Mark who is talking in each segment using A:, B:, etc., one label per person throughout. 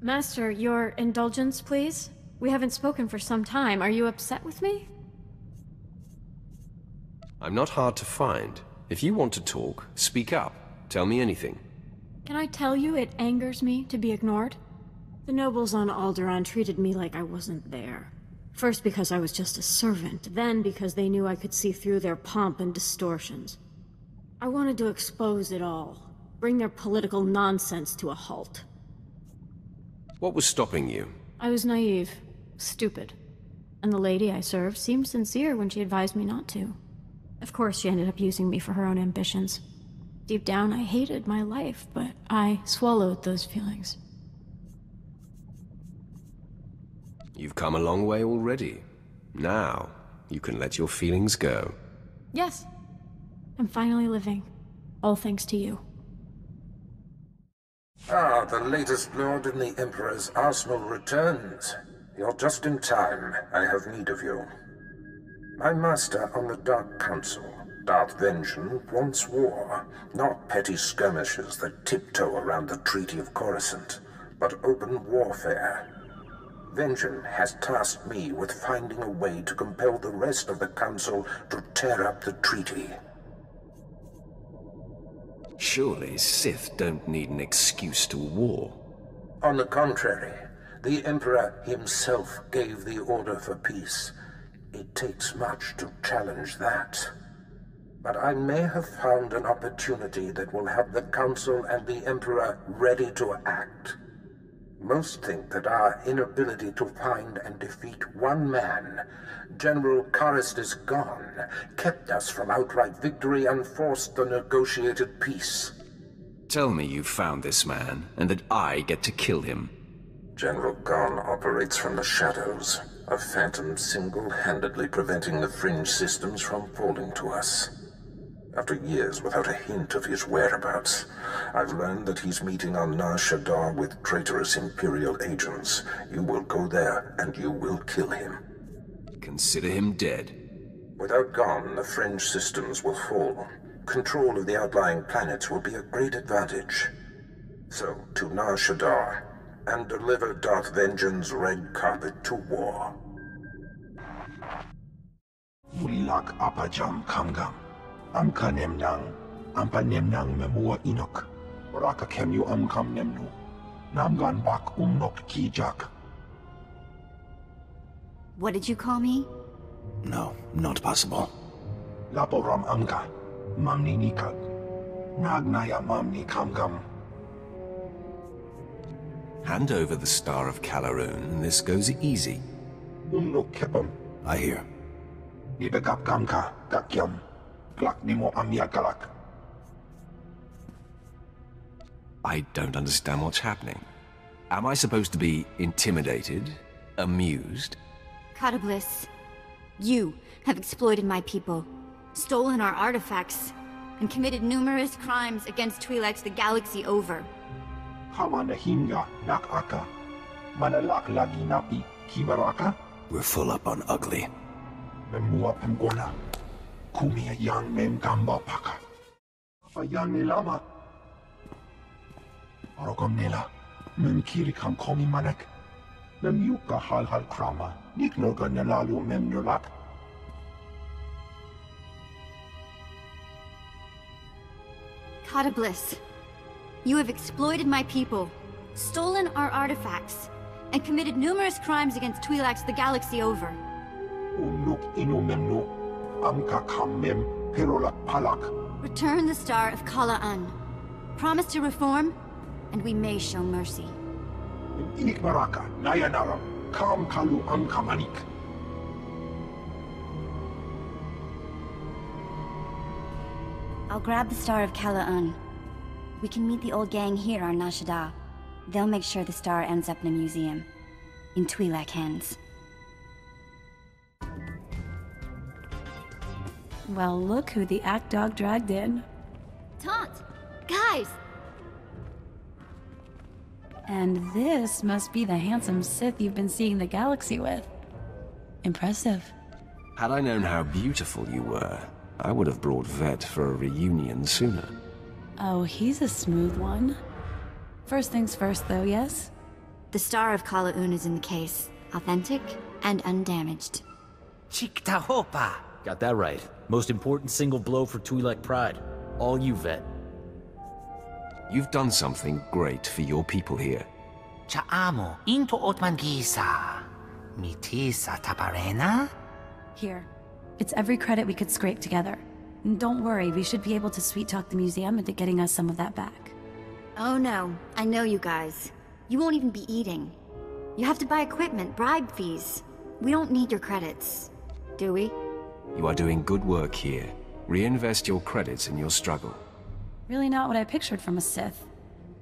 A: Master, your indulgence, please? We haven't spoken for some time. Are you upset with me?
B: I'm not hard to find. If you want to talk, speak up. Tell me anything.
A: Can I tell you it angers me to be ignored? The nobles on Alderaan treated me like I wasn't there. First because I was just a servant, then because they knew I could see through their pomp and distortions. I wanted to expose it all, bring their political nonsense to a halt.
B: What was stopping you?
A: I was naive, stupid. And the lady I served seemed sincere when she advised me not to. Of course, she ended up using me for her own ambitions. Deep down, I hated my life, but I swallowed those feelings.
B: You've come a long way already. Now, you can let your feelings go.
A: Yes. I'm finally living. All thanks to you.
C: Ah, the latest lord in the Emperor's arsenal returns. You're just in time. I have need of you. My master on the Dark Council, Darth Vengeance, wants war. Not petty skirmishes that tiptoe around the Treaty of Coruscant, but open warfare. Vengeance has tasked me with finding a way to compel the rest of the Council to tear up the treaty.
B: Surely Sith don't need an excuse to war.
C: On the contrary, the Emperor himself gave the order for peace. It takes much to challenge that. But I may have found an opportunity that will have the Council and the Emperor ready to act. Most think that our inability to find and defeat one man, General Karistis gone, kept us from outright victory and forced the negotiated peace.
B: Tell me you found this man, and that I get to kill him.
C: General Gon operates from the shadows, a phantom single-handedly preventing the fringe systems from falling to us. After years without a hint of his whereabouts, I've learned that he's meeting on Nar Shaddaa with traitorous Imperial agents. You will go there, and you will kill him.
B: Consider him dead.
C: Without Gon, the fringe systems will fall. Control of the outlying planets will be a great advantage. So, to Nar Shaddaa, and deliver Darth Vengeance's red carpet to war.
D: Mulilak apajam kamgam. Amka nemnang, ampa nemnang memua inok. Raka kemyu amkam nemnu. Namgan bak umnok kijak.
E: What did you call me?
D: No, not possible. Laporam amka, mamni nikag. Nagnaya mamni kamgam.
B: Hand over the Star of Calaroon, and this goes easy.
D: Umnok kepam.
B: I hear.
D: Ibekap kamka, kakyam. Glak nimo amyakalak.
B: I don't understand what's happening. Am I supposed to be intimidated? Amused?
E: Catabliss, you have exploited my people, stolen our artifacts, and committed numerous crimes against Twi'leks the galaxy over.
D: Hamana hinga nakaka. Manalak lagi napi kibaraka.
B: We're full up on ugly.
D: Memua pemgona. Kumia yang mem gamba paka. Ayang nilama. Arogom nila. Mem kiri kam komi manek. Mem yuka hal krama. Niknoga nelalu mem nulak.
E: Catabliss, you have exploited my people, stolen our artifacts, and committed numerous crimes against Twi'leks the galaxy over.
D: Unuk inu memnu. Amka kam mem perolak palak.
E: Return the Star of Kala'an. Promise to reform, and we may show mercy.
D: Inik maraka, nayanara, kam kalu amkamanik.
E: I'll grab the Star of Kala'an. We can meet the old gang here on Nar Shaddaa. They'll make sure the star ends up in a museum. In Twi'lek hands.
A: Well, look who the act dog dragged in.
E: Taunt! Guys!
A: And this must be the handsome Sith you've been seeing the galaxy with. Impressive.
B: Had I known how beautiful you were, I would have brought Vet for a reunion sooner.
A: Oh, he's a smooth one. First things first, though, yes?
E: The Star of Kala-Un is in the case. Authentic and undamaged.
F: Chiktahopa!
G: Got that right. Most important single blow for Twi'lek pride. All you, vet.
B: You've done something great for your people here.
F: Chaamo into Otmangisa. Mitisa taparena?
H: Here. It's every credit we could scrape together. And don't worry, we should be able to sweet-talk the museum into getting us some of that back.
E: Oh no, I know you guys. You won't even be eating. You have to buy equipment, bribe fees. We don't need your credits, do we?
B: You are doing good work here. Reinvest your credits in your struggle.
H: Really not what I pictured from a Sith.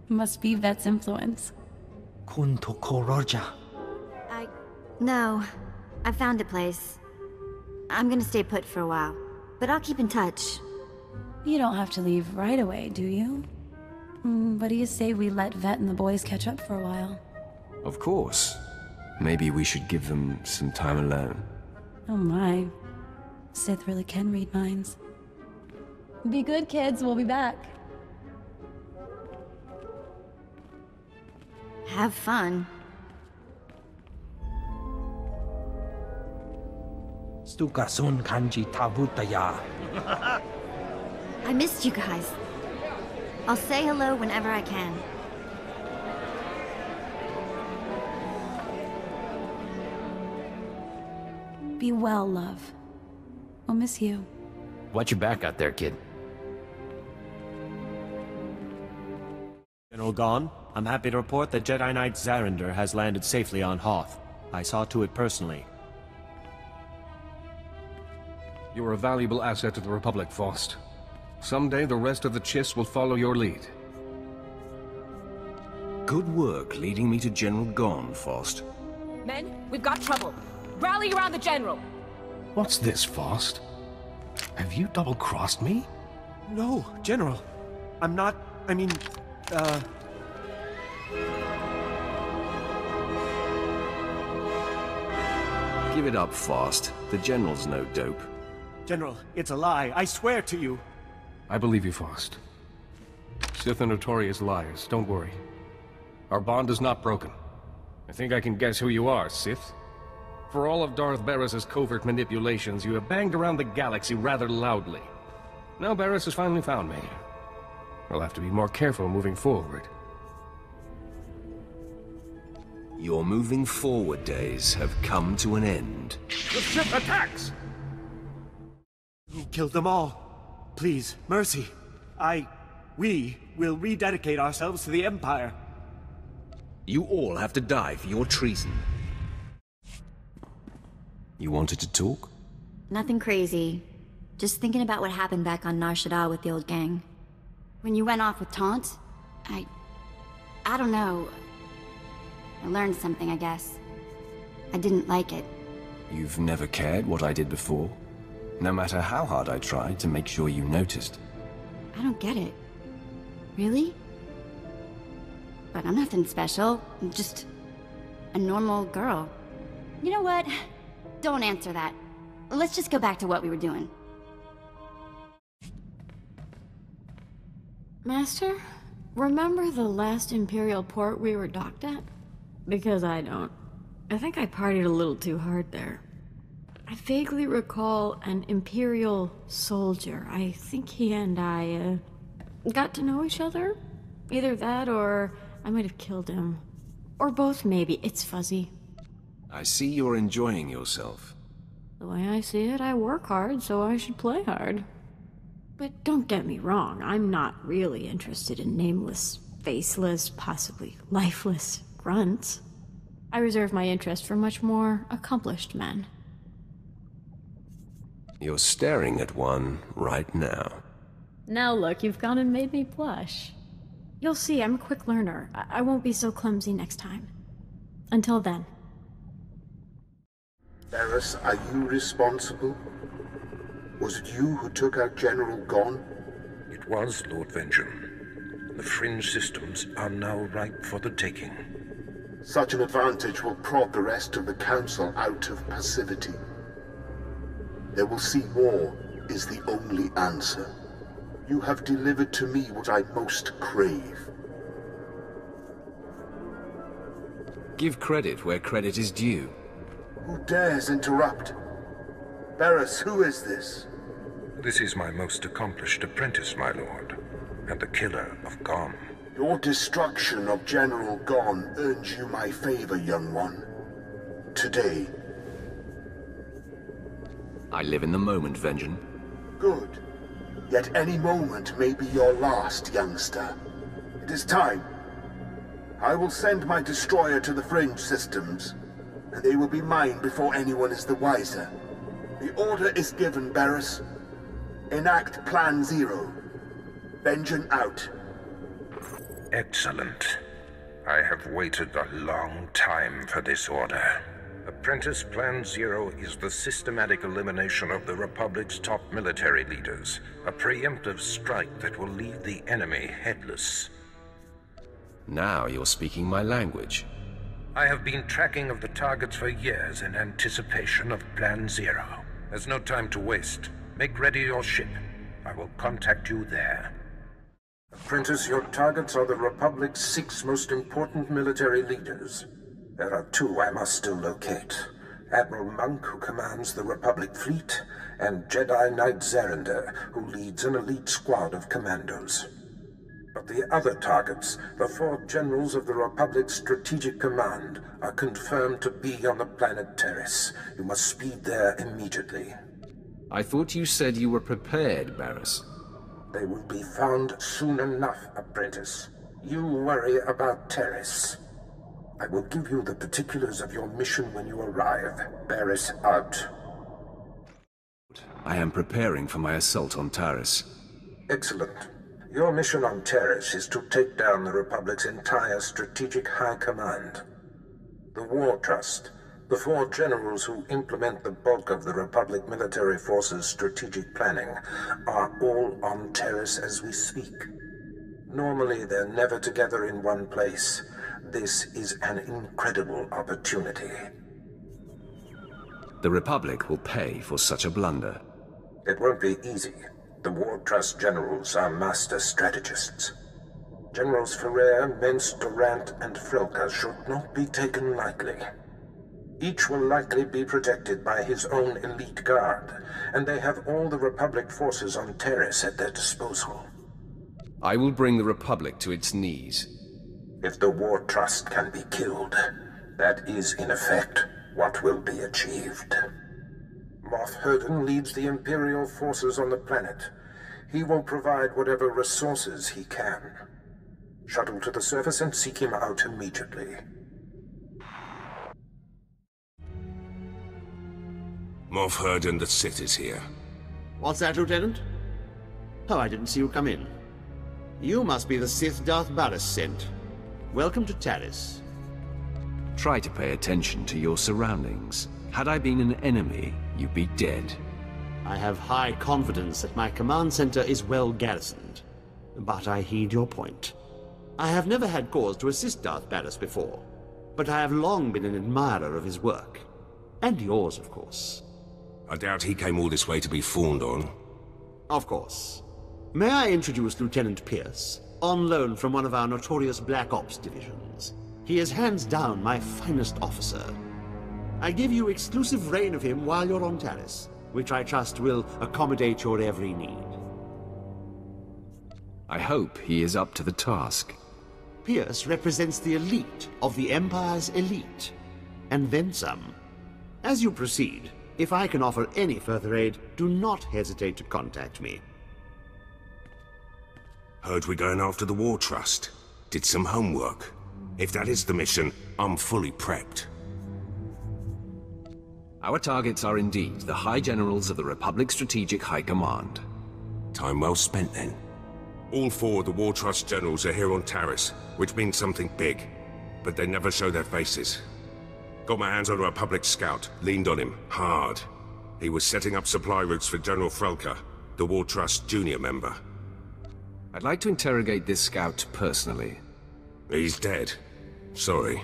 H: Must be Vet's influence.
F: Kunto Koroja.
E: No. I found a place. I'm gonna stay put for a while, but I'll keep in touch.
H: You don't have to leave right away, do you? What do you say we let Vet and the boys catch up for a while?
B: Of course. Maybe we should give them some time alone.
H: Oh my. Sith really can read minds. Be good, kids. We'll be back.
E: Have fun.
F: Stukasun kanji tabutaya.
E: I missed you guys. I'll say hello whenever I can.
H: Be well, love. We'll miss you.
G: Watch your back out there, kid.
I: General Gon, I'm happy to report that Jedi Knight Zarander has landed safely on Hoth. I saw to it personally.
J: You're a valuable asset to the Republic, Faust. Someday the rest of the Chiss will follow your lead.
B: Good work leading me to General Gon, Faust.
K: Men, we've got trouble. Rally around the General!
J: What's this, Faust? Have you double-crossed me?
I: No, General. I'm not... I mean...
B: Give it up, Faust. The General's no dope.
I: General, it's a lie. I swear to you.
J: I believe you, Faust. Sith are notorious liars, don't worry. Our bond is not broken. I think I can guess who you are, Sith. For all of Darth Baras' covert manipulations, you have banged around the galaxy rather loudly. Now Baras has finally found me. I'll have to be more careful moving forward.
B: Your moving forward days have come to an end.
J: The Sith attacks!
I: Kill them all. Please, mercy. We will rededicate ourselves to the Empire.
B: You all have to die for your treason. You wanted to talk?
E: Nothing crazy. Just thinking about what happened back on Nar Shaddaa with the old gang. When you went off with Taunt, I don't know. I learned something, I guess. I didn't like it.
B: You've never cared what I did before? No matter how hard I tried to make sure you noticed.
E: I don't get it. Really? But I'm nothing special. I'm just a normal girl. You know what? Don't answer that. Let's just go back to what we were doing.
A: Master, remember the last Imperial port we were docked at? Because I don't. I think I partied a little too hard there. I vaguely recall an Imperial soldier. I think he and I, got to know each other? Either that or I might have killed him. Or both, maybe. It's fuzzy.
B: I see you're enjoying yourself.
A: The way I see it, I work hard, so I should play hard. But don't get me wrong, I'm not really interested in nameless, faceless, possibly lifeless grunts. I reserve my interest for much more accomplished men.
B: You're staring at one right now.
A: Now look, you've gone and made me blush. You'll see, I'm a quick learner. I won't be so clumsy next time. Until then.
C: Baras, are you responsible? Was it you who took out General Gon?
L: It was, Lord Vengeance. The fringe systems are now ripe for the taking.
C: Such an advantage will prod the rest of the Council out of passivity. They will see war is the only answer. You have delivered to me what I most crave.
B: Give credit where credit is due.
C: Who dares interrupt? Baras, who is this?
L: This is my most accomplished apprentice, my lord, and the killer of Gon.
C: Your destruction of General Gon earns you my favor, young one. Today.
B: I live in the moment, Vengeance.
C: Good. Yet any moment may be your last, youngster. It is time. I will send my destroyer to the Fringe systems, and they will be mine before anyone is the wiser. The order is given, Baras. Enact Plan Zero. Vengeance out.
L: Excellent. I have waited a long time for this order. Apprentice Plan Zero is the systematic elimination of the Republic's top military leaders. A preemptive strike that will leave the enemy headless.
B: Now you're speaking my language.
L: I have been tracking of the targets for years in anticipation of Plan Zero. There's no time to waste. Make ready your ship. I will contact you there.
C: Apprentice, your targets are the Republic's 6 most important military leaders. There are 2 I must still locate. Admiral Monk, who commands the Republic fleet, and Jedi Knight Zerander, who leads an elite squad of commandos. But the other targets, the 4 generals of the Republic's Strategic Command, are confirmed to be on the planet Taris. You must speed there immediately.
B: I thought you said you were prepared, Baras.
C: They will be found soon enough, apprentice. You worry about Taris. I will give you the particulars of your mission when you arrive. Baras out.
B: I am preparing for my assault on Taris.
C: Excellent. Your mission on Taris is to take down the Republic's entire strategic high command. The War Trust, the 4 generals who implement the bulk of the Republic military forces' strategic planning, are all on Taris as we speak. Normally, they're never together in one place. This is an incredible opportunity.
B: The Republic will pay for such a blunder.
C: It won't be easy. The War Trust generals are master strategists. Generals Ferrer, Mence, Durant, and Frelka should not be taken lightly. Each will likely be protected by his own elite guard, and they have all the Republic forces on Taris at their disposal.
B: I will bring the Republic to its knees.
C: If the War Trust can be killed, that is, in effect, what will be achieved. Moff Herden leads the Imperial forces on the planet. He will provide whatever resources he can. Shuttle to the surface and seek him out immediately.
M: Moff Herden, the Sith is here.
N: What's that, Lieutenant? Oh, I didn't see you come in. You must be the Sith Darth Baras sent. Welcome to Taris.
B: Try to pay attention to your surroundings. Had I been an enemy, you'd be dead.
N: I have high confidence that my command center is well garrisoned, but I heed your point. I have never had cause to assist Darth Baras before, but I have long been an admirer of his work. And yours, of course.
M: I doubt he came all this way to be fawned on.
N: Of course. May I introduce Lieutenant Pierce, on loan from one of our notorious Black Ops divisions. He is hands down my finest officer. I give you exclusive reign of him while you're on Taris, which I trust will accommodate your every need.
B: I hope he is up to the task.
N: Pierce represents the elite of the Empire's elite, and then some. As you proceed, if I can offer any further aid, do not hesitate to contact me.
M: Heard we're going after the War Trust. Did some homework. If that is the mission, I'm fully prepped.
B: Our targets are indeed the High Generals of the Republic Strategic High Command.
M: Time well spent, then. All 4 of the War Trust generals are here on Taris, which means something big. But they never show their faces. Got my hands on a Republic scout, leaned on him, hard. He was setting up supply routes for General Frelka, the War Trust junior member.
B: I'd like to interrogate this scout personally.
M: He's dead. Sorry.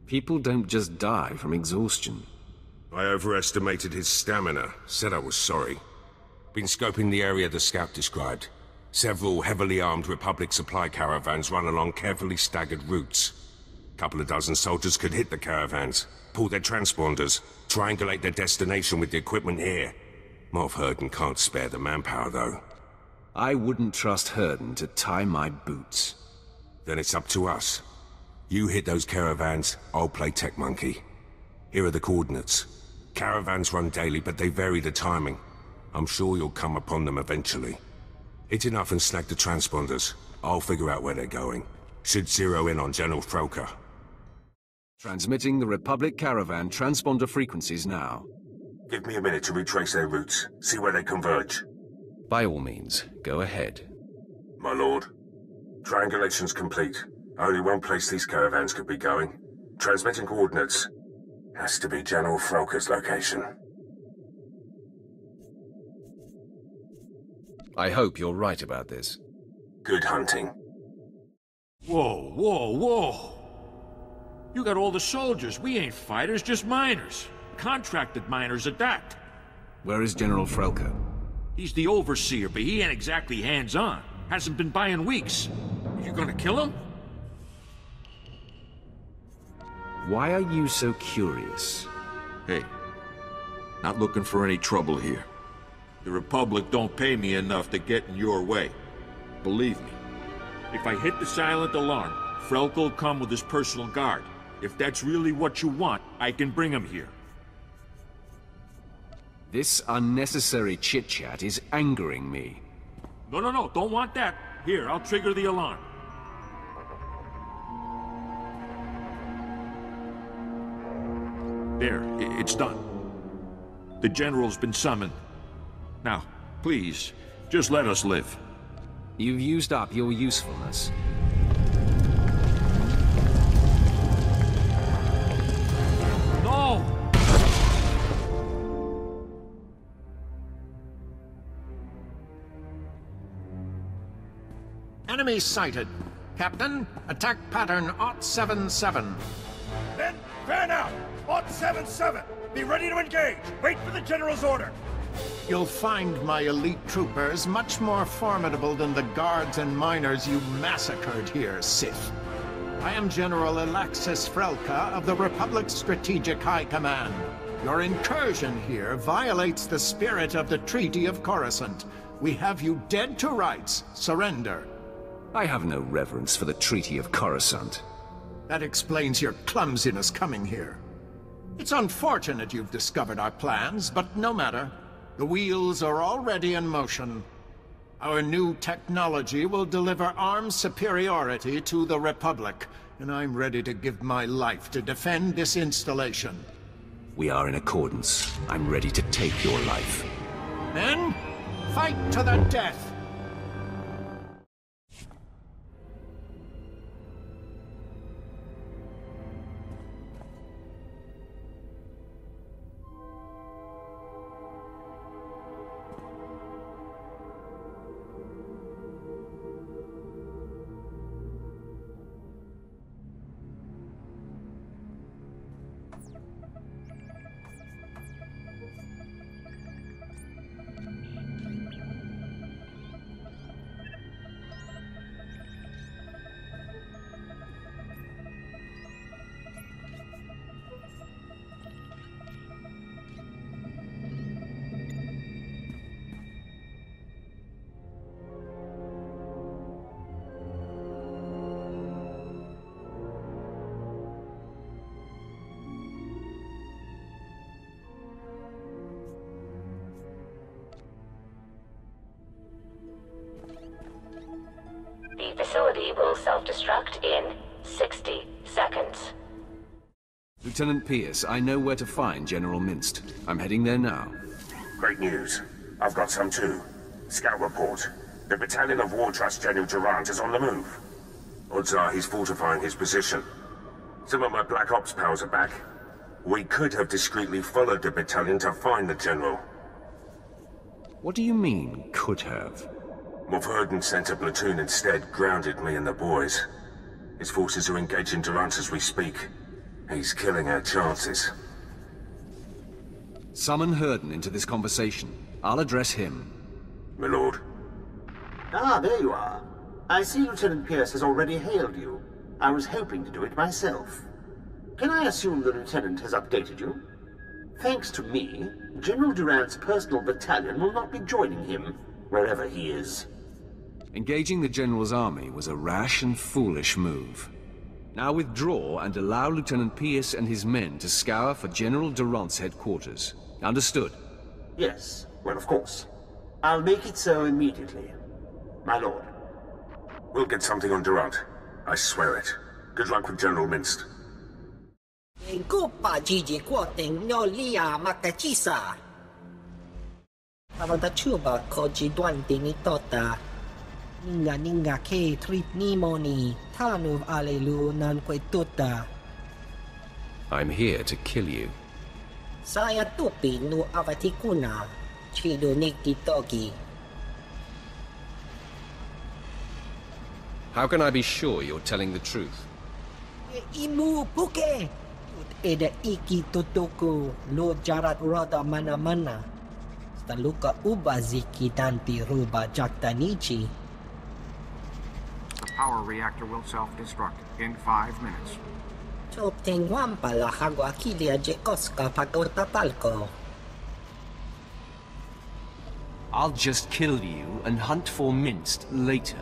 B: People don't just die from exhaustion.
M: I overestimated his stamina. Said I was sorry. Been scoping the area the scout described. Several heavily armed Republic supply caravans run along carefully staggered routes. Couple of dozen soldiers could hit the caravans, pull their transponders, triangulate their destination with the equipment here. Moff Herden can't spare the manpower, though.
B: I wouldn't trust Herden to tie my boots.
M: Then it's up to us. You hit those caravans, I'll play tech monkey. Here are the coordinates. Caravans run daily, but they vary the timing. I'm sure you'll come upon them eventually. Hit enough and snag the transponders. I'll figure out where they're going. Should zero in on General Frelka.
B: Transmitting the Republic caravan transponder frequencies now.
M: Give me a minute to retrace their routes, see where they converge.
B: By all means, go ahead.
M: My lord. Triangulation's complete. Only one place these caravans could be going. Transmitting coordinates. Has to be General Frelka's location.
B: I hope you're right about this.
M: Good hunting.
O: Whoa, whoa, whoa! You got all the soldiers. We ain't fighters, just miners. Contracted miners at that.
B: Where is General Frelka?
O: He's the overseer, but he ain't exactly hands-on. Hasn't been by in weeks. You gonna kill him?
B: Why are you so curious?
P: Hey, not looking for any trouble here. The Republic don't pay me enough to get in your way. Believe me.
O: If I hit the silent alarm, Frelka will come with his personal guard. If that's really what you want, I can bring him here.
B: This unnecessary chit-chat is angering me.
O: No, don't want that. Here, I'll trigger the alarm. There, it's done. The General's been summoned. Now, please, just let us live.
B: You've used up your usefulness.
O: No!
Q: Enemy sighted. Captain, attack pattern OT-77.
R: Men, fan out! OT-77! Be ready to engage! Wait for the General's order!
Q: You'll find my elite troopers much more formidable than the guards and miners you massacred here, Sith. I am General Alexis Frelka of the Republic's Strategic High Command. Your incursion here violates the spirit of the Treaty of Coruscant. We have you dead to rights. Surrender.
B: I have no reverence for the Treaty of Coruscant.
Q: That explains your clumsiness coming here. It's unfortunate you've discovered our plans, but no matter. The wheels are already in motion. Our new technology will deliver arms superiority to the Republic, and I'm ready to give my life to defend this installation.
B: We are in accordance. I'm ready to take your life.
Q: Men, fight to the death!
S: The facility will self-destruct in 60 seconds.
B: Lieutenant Pierce, I know where to find General Minst. I'm heading there now.
M: Great news. I've got some too. Scout report. The battalion of War Trust General Durant is on the move. Odds are he's fortifying his position. Some of my Black Ops pals are back. We could have discreetly followed the battalion to find the General.
B: What do you mean, could have?
M: Moff Herden sent a platoon instead, grounded me and the boys. His forces are engaging Durant as we speak. He's killing our chances.
B: Summon Herden into this conversation. I'll address him.
M: My lord.
N: Ah, there you are. I see Lieutenant Pierce has already hailed you. I was hoping to do it myself. Can I assume the Lieutenant has updated you? Thanks to me, General Durant's personal battalion will not be joining him, wherever he is.
B: Engaging the General's army was a rash and foolish move. Now withdraw and allow Lieutenant Pierce and his men to scour for General Durant's headquarters. Understood?
N: Yes, well, of course. I'll make it so immediately. My lord.
M: We'll get something on Darth. I swear it. Good luck with General Minst.
T: Gupa Gigi Quoting no Lia Makachisa. Avadachuba Koji Dwanti Nitota. Ninga Ke Trip Nimoni. Tanuv Alelu Nanquetuta.
B: I'm here to kill you.
T: Saya Tupi nu Avatikuna. Chido Nikti Togi.
B: How can I be sure you're telling the truth?
T: Imu Puke! Eda Iki Tutuku, Lo Jarat Roda Mana Mana. Staluka Ubaziki Tanti Ruba Jaktanichi.
U: The power reactor will self-destruct in 5 minutes.
T: Chopting Wampala Haguakilia Jekoska Pagotapalco.
B: I'll just kill you and hunt for Minst later.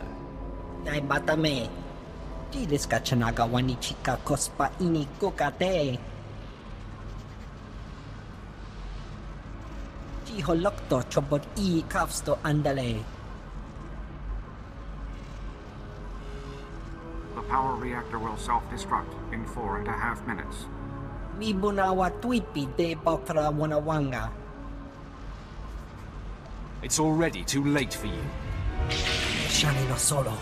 T: Dai Batame. Dilis ka Chanaga Wanichika Kospa Ini Kokate. Chiholokto Chobot I Kavsto Andale.
U: The power reactor will self-destruct in 4.5 minutes.
T: Mibunawa Twipi de Bokra Wanawanga.
B: It's already too late for you.
T: Shani no solo.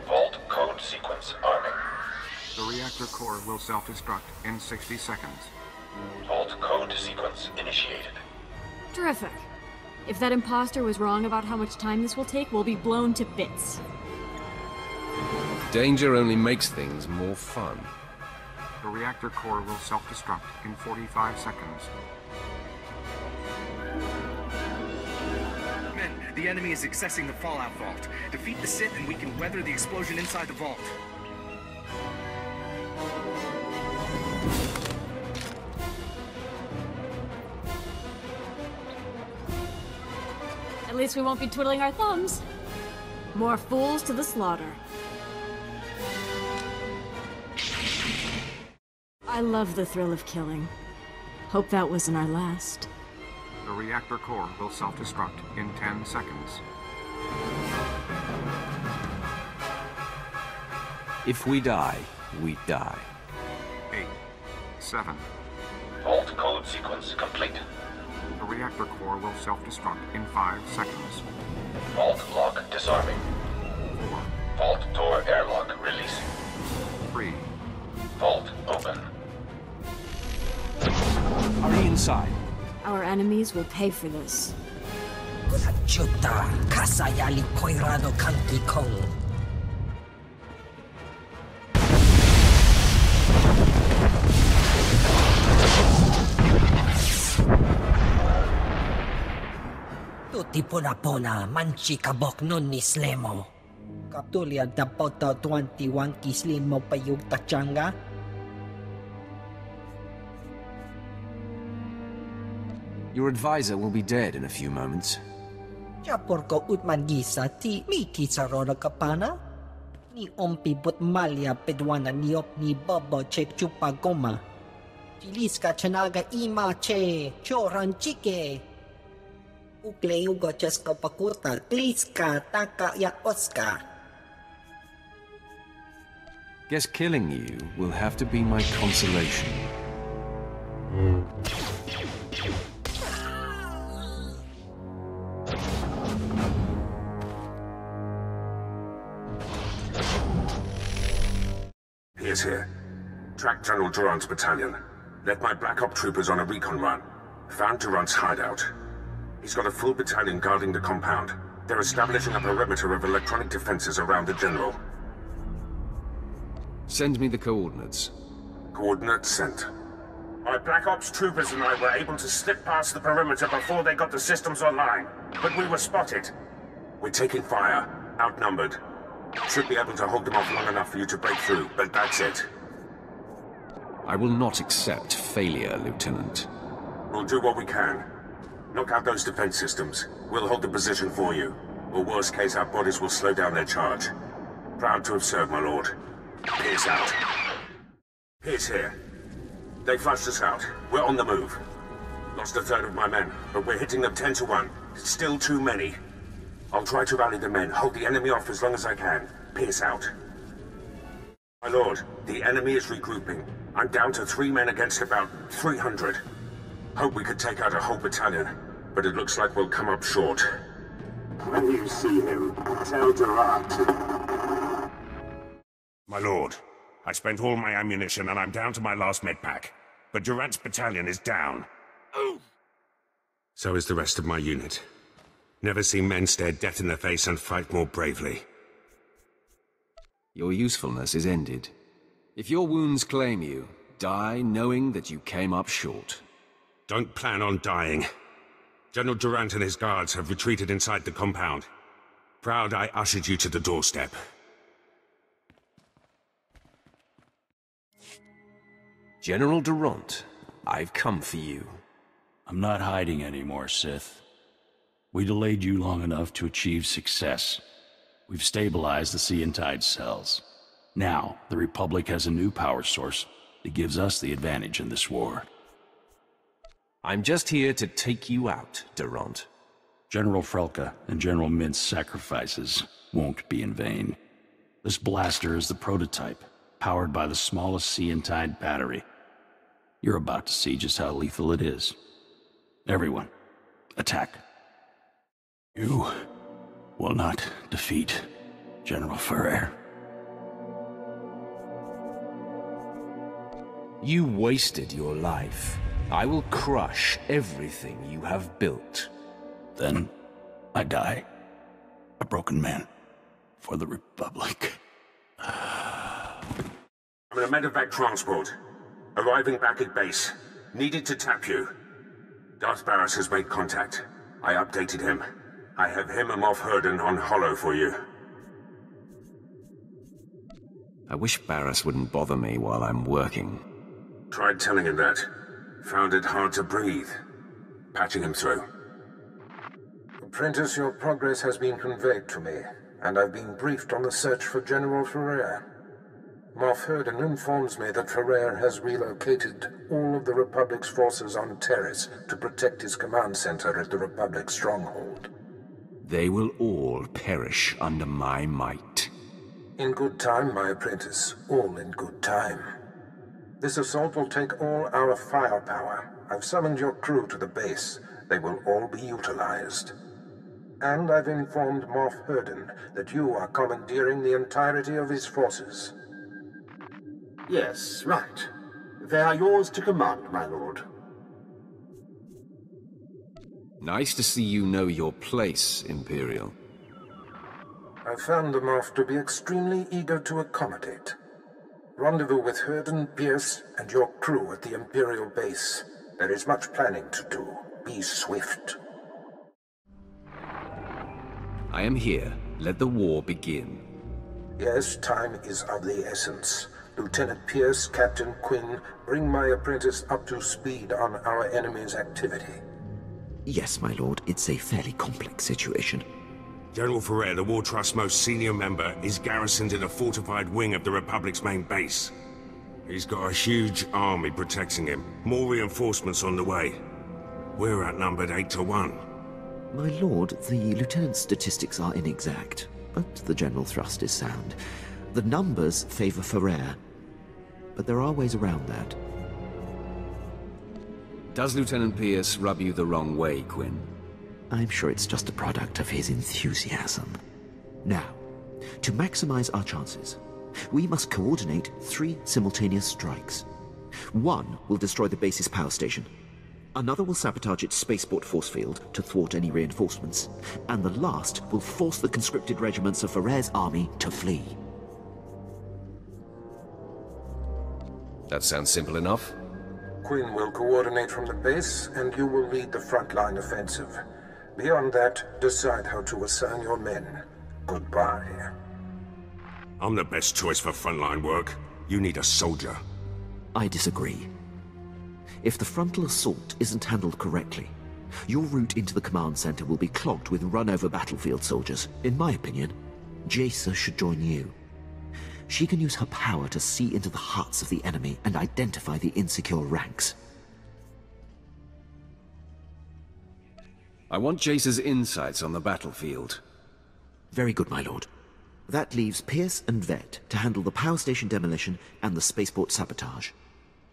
L: Vault code sequence arming.
U: The reactor core will self-destruct in 60 seconds.
L: Vault code sequence initiated.
A: Terrific. If that imposter was wrong about how much time this will take, we'll be blown to bits.
B: Danger only makes things more fun.
U: The reactor core will self-destruct in 45 seconds.
V: Men, the enemy is accessing the Fallout Vault. Defeat the Sith and we can weather the explosion inside the vault.
A: At least we won't be twiddling our thumbs. More fools to the slaughter. I love the thrill of killing. Hope that wasn't our last.
U: The reactor core will self-destruct in 10 seconds.
B: If we die, we die.
U: 8, 7.
L: Vault code sequence complete.
U: The reactor core will self-destruct in 5 seconds.
L: Vault lock disarming.
U: 4.
L: Vault door airlock releasing.
U: 3.
L: Vault open.
B: Hurry inside.
A: Our enemies will pay for this.
T: Chuta Kasayali Koirado Kanki Kong. Tutti Pona Manchi Kabok Nun ni Slemo. Kaptulia Dapota 21 Kislin mo payug tachanga.
B: Your advisor will be dead in a few moments.
T: Chaporko utman gisa ti mi kisarona kapana. Ni ompibot malya pedwana niop ni bobo chek chupa goma. Chiliska chanaga ima che choran chike. Ukle ugo cheska pakurta kliska taka ya oska.
B: Guess killing you will have to be my consolation.
M: Pierce here. Track General Durant's battalion. Led my Black Op troopers on a recon run. Found Durant's hideout. He's got a full battalion guarding the compound. They're establishing a perimeter of electronic defenses around the General.
B: Send me the coordinates.
C: Coordinates sent. My Black Ops troopers and I were able to slip past the perimeter before they got the systems online, but we were spotted. We're taking fire, outnumbered. Should be able to hold them off long enough for you to break through, but that's it.
B: I will not accept failure, Lieutenant.
C: We'll do what we can. Knock out those defense systems. We'll hold the position for you. Or worst case, our bodies will slow down their charge. Proud to have served, my lord. Pierce out. Pierce here. They flushed us out. We're on the move. Lost a third of my men, but we're hitting them 10 to 1. Still too many. I'll try to rally the men, hold the enemy off as long as I can. Pierce out. My lord, the enemy is regrouping. I'm down to 3 men against about 300. Hope we could take out a whole battalion, but it looks like we'll come up short. When you see him, tell Darth.
M: My lord, I spent all my ammunition and I'm down to my last medpack. But Durant's battalion is down. So is the rest of my unit. Never seen men stare death in the face and fight more bravely.
B: Your usefulness is ended. If your wounds claim you, die knowing that you came up short.
M: Don't plan on dying. General Durant and his guards have retreated inside the compound. Proud I ushered you to the doorstep.
B: General Durant, I've come for you.
D: I'm not hiding anymore, Sith. We delayed you long enough to achieve success. We've stabilized the Sea and Tide cells. Now, the Republic has a new power source that gives us the advantage in this war.
B: I'm just here to take you out, Durant.
D: General Frelka and General Mint's sacrifices won't be in vain. This blaster is the prototype, powered by the smallest Sea and Tide battery. You're about to see just how lethal it is. Everyone, attack. You will not defeat General Ferrer.
B: You wasted your life. I will crush everything you have built.
D: Then, I die. A broken man. For the Republic.
C: I'm in a medevac transport. Arriving back at base. Needed to tap you. Darth Baras has made contact. I updated him. I have him and Moff Herden on Hollow for you.
B: I wish Baras wouldn't bother me while I'm working.
C: Tried telling him that. Found it hard to breathe. Patching him through. Apprentice, your progress has been conveyed to me, and I've been briefed on the search for General Ferrer. Moff Herden informs me that Ferrer has relocated all of the Republic's forces on Taris to protect his command center at the Republic's stronghold.
B: They will all perish under my might.
C: In good time, my apprentice. All in good time. This assault will take all our firepower. I've summoned your crew to the base. They will all be utilized. And I've informed Moff Herden that you are commandeering the entirety of his forces.
N: Yes, right. They are yours to command, my lord.
B: Nice to see you know your place, Imperial.
C: I found the Moff to be extremely eager to accommodate. Rendezvous with Herden, Pierce, and your crew at the Imperial base. There is much planning to do. Be swift.
B: I am here. Let the war begin.
C: Yes, time is of the essence. Lieutenant Pierce, Captain Quinn, bring my apprentice up to speed on our enemy's activity.
F: Yes, my lord. It's a fairly complex situation.
M: General Ferrer, the War Trust's most senior member, is garrisoned in a fortified wing of the Republic's main base. He's got a huge army protecting him. More reinforcements on the way. We're outnumbered 8 to 1.
F: My lord, the lieutenant's statistics are inexact, but the general thrust is sound. The numbers favor Ferrer, but there are ways around that.
B: Does Lieutenant Pierce rub you the wrong way, Quinn?
F: I'm sure it's just a product of his enthusiasm. Now, to maximize our chances, we must coordinate 3 simultaneous strikes. One will destroy the base's power station. Another will sabotage its spaceport force field to thwart any reinforcements. And the last will force the conscripted regiments of Ferrer's army to flee.
B: That sounds simple enough.
C: Quinn will coordinate from the base, and you will lead the frontline offensive. Beyond that, decide how to assign your men. Goodbye.
M: I'm the best choice for frontline work. You need a soldier.
F: I disagree. If the frontal assault isn't handled correctly, your route into the command center will be clogged with run-over battlefield soldiers. In my opinion, Jaisa should join you. She can use her power to see into the hearts of the enemy and identify the insecure ranks.
B: I want Jaisa's insights on the battlefield.
F: Very good, my lord. That leaves Pierce and Vet to handle the power station demolition and the spaceport sabotage.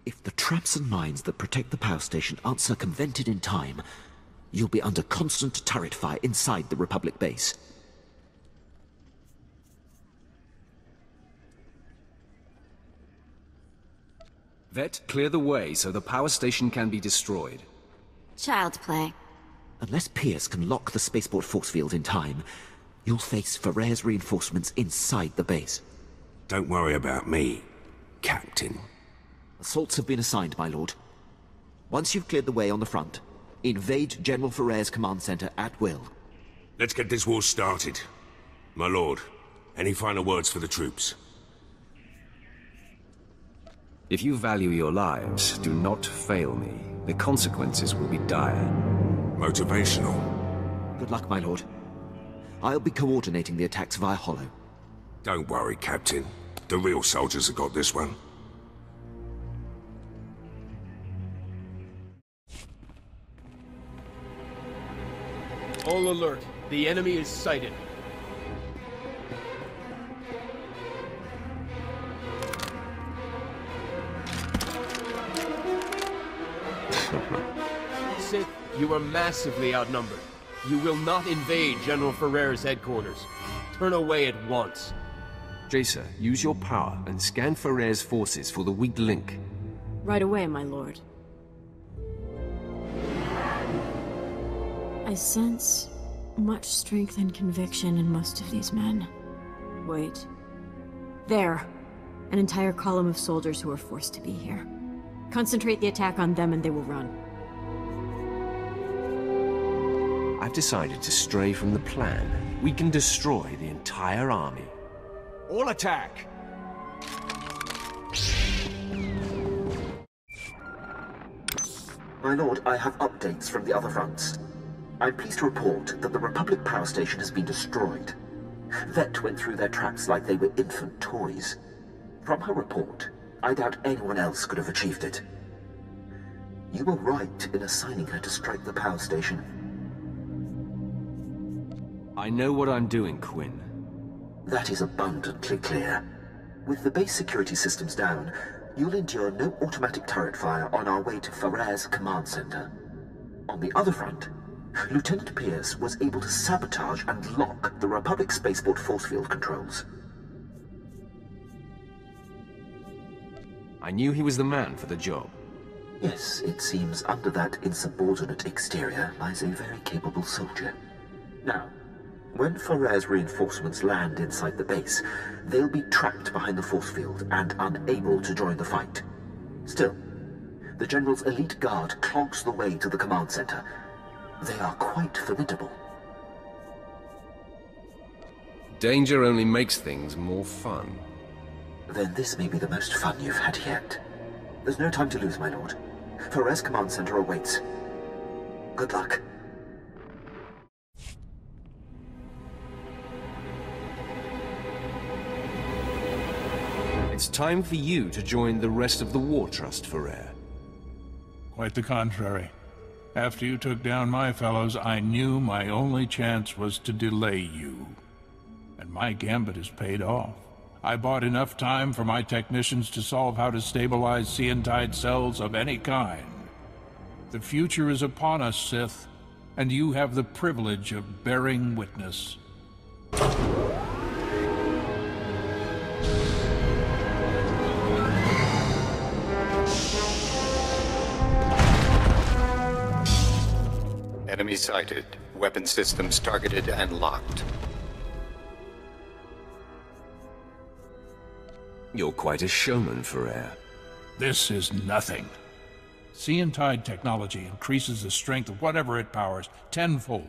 F: If the traps and mines that protect the power station aren't circumvented in time, you'll be under constant turret fire inside the Republic base.
B: Vet, clear the way so the power station can be destroyed.
E: Child's play.
F: Unless Pierce can lock the spaceport force field in time, you'll face Ferrer's reinforcements inside the base.
M: Don't worry about me, Captain.
F: Assaults have been assigned, my lord. Once you've cleared the way on the front, invade General Ferrer's command center at will.
M: Let's get this war started. My lord, any final words for the troops?
B: If you value your lives, do not fail me. The consequences will be dire.
M: Motivational.
F: Good luck, my lord. I'll be coordinating the attacks via Hollow.
M: Don't worry, Captain. The real soldiers have got this one.
G: All alert. The enemy is sighted. Sith, you are massively outnumbered. You will not invade General Ferrer's headquarters. Turn away at once.
B: Jaisa, use your power and scan Ferrer's forces for the weak link.
A: Right away, my lord. I sense much strength and conviction in most of these men. Wait. There. An entire column of soldiers who are forced to be here. Concentrate the attack on them and they will run.
B: I've decided to stray from the plan. We can destroy the entire army.
I: All attack!
F: My lord, I have updates from the other fronts. I'm pleased to report that the Republic power station has been destroyed. Vet went through their traps like they were infant toys. From her report, I doubt anyone else could have achieved it. You were right in assigning her to strike the power station.
B: I know what I'm doing, Quinn.
F: That is abundantly clear. With the base security systems down, you'll endure no automatic turret fire on our way to Ferrer's command center. On the other front, Lieutenant Pierce was able to sabotage and lock the Republic spaceport force field controls.
B: I knew he was the man for the job.
F: Yes, it seems under that insubordinate exterior lies a very capable soldier. Now, when Ferrer's reinforcements land inside the base, they'll be trapped behind the force field and unable to join the fight. Still, the General's elite guard clogs the way to the command center. They are quite formidable.
B: Danger only makes things more fun.
F: Then this may be the most fun you've had yet. There's no time to lose, my lord. Ferrer's command center awaits. Good luck.
B: It's time for you to join the rest of the War Trust, Ferrer.
O: Quite the contrary. After you took down my fellows, I knew my only chance was to delay you. And my gambit has paid off. I bought enough time for my technicians to solve how to stabilize Seantide cells of any kind. The future is upon us, Sith, and you have the privilege of bearing witness.
H: Enemy sighted. Weapon systems targeted and locked.
B: You're quite a showman, Ferrer.
O: This is nothing. Sea and Tide technology increases the strength of whatever it powers tenfold.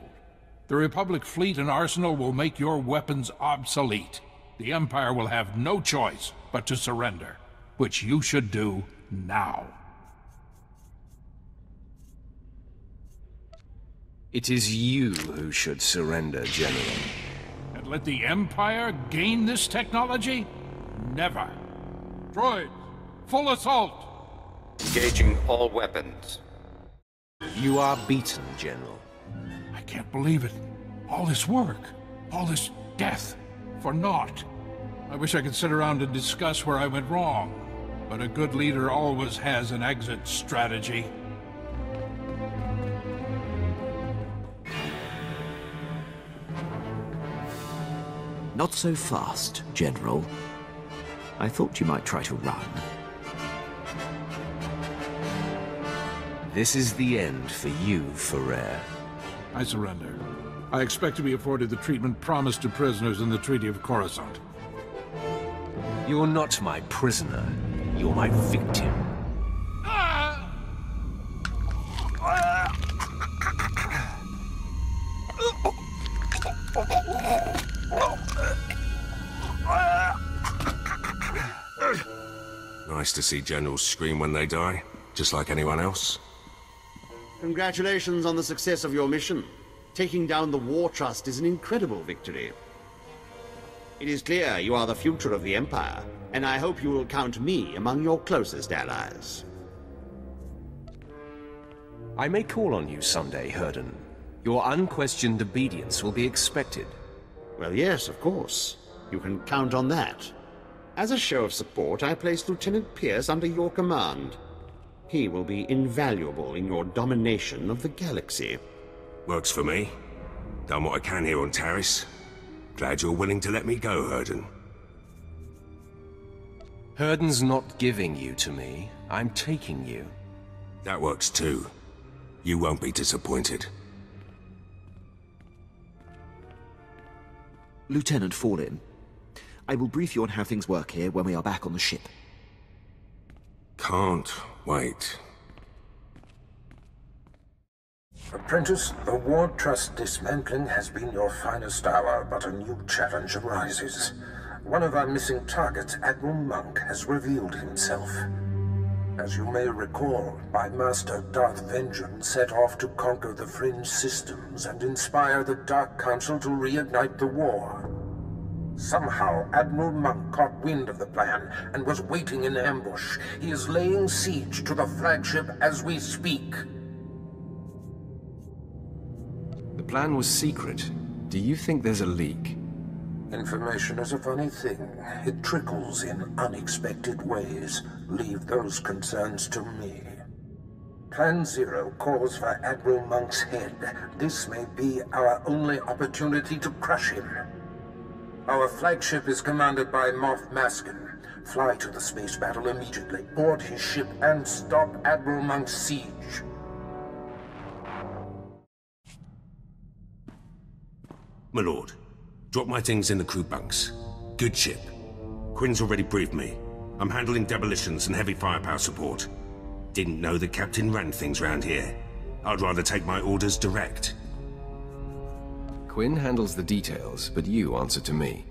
O: The Republic fleet and arsenal will make your weapons obsolete. The Empire will have no choice but to surrender, which you should do now.
B: It is you who should surrender, General.
O: And let the Empire gain this technology? Never. Droids, full assault!
H: Engaging all weapons.
B: You are beaten, General.
O: I can't believe it. All this work, all this death, for naught. I wish I could sit around and discuss where I went wrong, but a good leader always has an exit strategy.
F: Not so fast, General. I thought you might try to run.
B: This is the end for you, Ferrer.
O: I surrender. I expect to be afforded the treatment promised to prisoners in the Treaty of Coruscant.
B: You're not my prisoner. You're my victim.
M: Nice to see generals scream when they die, just like anyone else.
N: Congratulations on the success of your mission. Taking down the War Trust is an incredible victory. It is clear you are the future of the Empire, and I hope you will count me among your closest allies.
B: I may call on you someday, Herden. Your unquestioned obedience will be expected.
N: Well, yes, of course. You can count on that. As a show of support, I place Lieutenant Pierce under your command. He will be invaluable in your domination of the galaxy.
M: Works for me. Done what I can here on Taris. Glad you're willing to let me go, Herden.
B: Herden's not giving you to me. I'm taking you.
M: That works too. You won't be disappointed.
F: Lieutenant Fallin, I will brief you on how things work here when we are back on the ship.
M: Can't wait.
C: Apprentice, the War Trust dismantling has been your finest hour, but a new challenge arises. One of our missing targets, Admiral Monk, has revealed himself. As you may recall, my master Darth Vengeance set off to conquer the Fringe systems and inspire the Dark Council to reignite the war. Somehow, Admiral Monk caught wind of the plan and was waiting in ambush. He is laying siege to the flagship as we speak.
B: The plan was secret. Do you think there's a leak?
C: Information is a funny thing. It trickles in unexpected ways. Leave those concerns to me. Plan Zero calls for Admiral Monk's head. This may be our only opportunity to crush him. Our flagship is commanded by Moff Maskin. Fly to the space battle immediately, board his ship, and stop Admiral Monk's siege.
M: My lord, drop my things in the crew bunks. Good ship. Quinn's already briefed me. I'm handling demolitions and heavy firepower support. Didn't know the captain ran things round here. I'd rather take my orders direct.
B: Quinn handles the details, but you answer to me.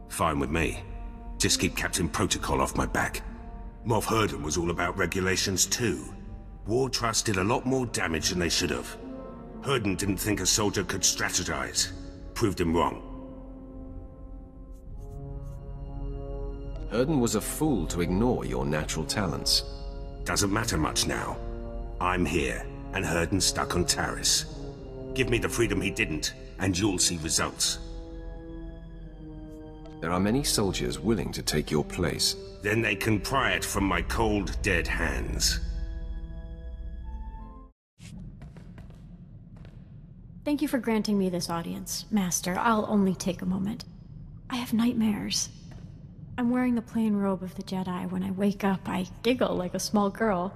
M: Fine with me. Just keep Captain Protocol off my back. Moff Herden was all about regulations too. War Trust did a lot more damage than they should have. Herden didn't think a soldier could strategize. Proved him wrong.
B: Herden was a fool to ignore your natural talents.
M: Doesn't matter much now. I'm here, and Herden's stuck on Taris. Give me the freedom he didn't, and you'll see results.
B: There are many soldiers willing to take your place.
M: Then they can pry it from my cold, dead hands.
A: Thank you for granting me this audience, Master. I'll only take a moment. I have nightmares. I'm wearing the plain robe of the Jedi. When I wake up, I giggle like a small girl.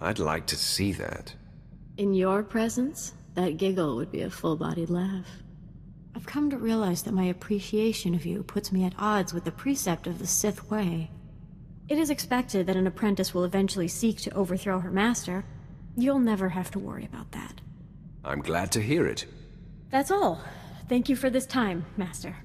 B: I'd like to see that.
A: In your presence, that giggle would be a full-bodied laugh. I've come to realize that my appreciation of you puts me at odds with the precept of the Sith way. It is expected that an apprentice will eventually seek to overthrow her master. You'll never have to worry about that.
B: I'm glad to hear it.
A: That's all. Thank you for this time, Master.